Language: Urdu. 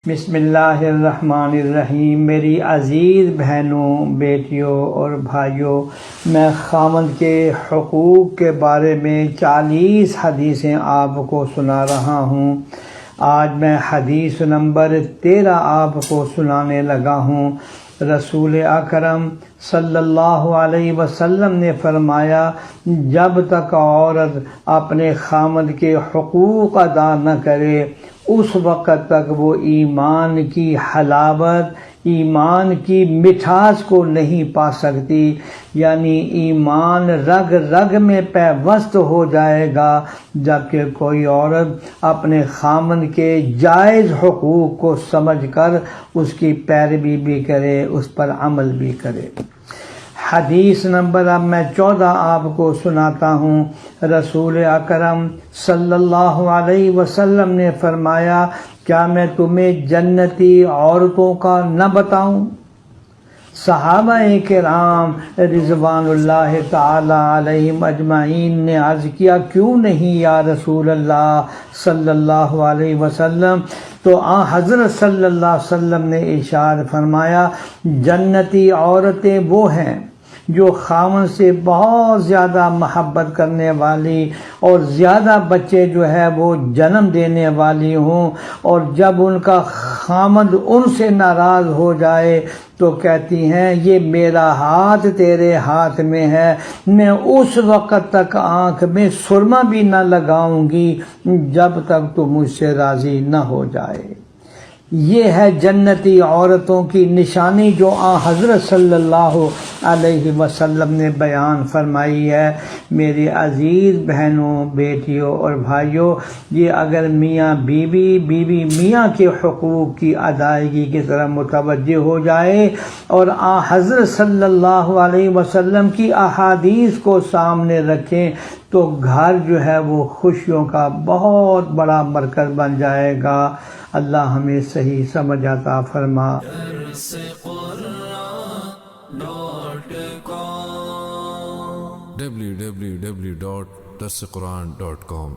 بسم اللہ الرحمن الرحیم۔ میری عزیز بہنوں، بیٹیوں اور بھائیوں، میں خاوند کے حقوق کے بارے میں 40 حدیثیں آپ کو سنا رہا ہوں۔ آج میں حدیث نمبر 13 آپ کو سنانے لگا ہوں۔ رسول اکرم صلی اللہ علیہ وسلم نے فرمایا، جب تک عورت اپنے خاوند کے حقوق ادا نہ کرے اس وقت تک وہ ایمان کی حلاوت، ایمان کی مٹھاس کو نہیں پا سکتی، یعنی ایمان رگ رگ میں پیوست ہو جائے گا، جبکہ کوئی عورت اپنے خاوند کے جائز حقوق کو سمجھ کر اس کی پیروی بھی کرے، اس پر عمل بھی کرے۔ حدیث نمبر اب میں 14 آپ کو سناتا ہوں۔ رسول اکرم صلی اللہ علیہ وسلم نے فرمایا، کیا میں تمہیں جنتی عورتوں کا نہ بتاؤں؟ صحابہ کرام رضوان اللہ تعالی علیہم اجمعین نے عرض کیا، کیوں نہیں یا رسول اللہ صلی اللہ علیہ وسلم؟ تو حضرت صلی اللہ علیہ وسلم نے ارشاد فرمایا، جنتی عورتیں وہ ہیں جو خاوند سے بہت زیادہ محبت کرنے والی اور زیادہ بچے جو ہے وہ جنم دینے والی ہوں، اور جب ان کا خاوند ان سے ناراض ہو جائے تو کہتی ہیں، یہ میرا ہاتھ تیرے ہاتھ میں ہے، میں اس وقت تک آنکھ میں سرما بھی نہ لگاؤں گی جب تک تو مجھ سے راضی نہ ہو جائے۔ یہ ہے جنتی عورتوں کی نشانی جو حضرت صلی اللہ علیہ وسلم نے بیان فرمائی ہے۔ میری عزیز بہنوں، بیٹیوں اور بھائیوں، یہ اگر میاں بیوی میاں کے حقوق کی ادائیگی کی طرف متوجہ ہو جائے اور حضرت صلی اللہ علیہ وسلم کی احادیث کو سامنے رکھیں تو گھر جو ہے وہ خوشیوں کا بہت بڑا مرکز بن جائے گا۔ اللہ ہمیں صحیح سمجھ عطا فرما۔ www.darsequran.com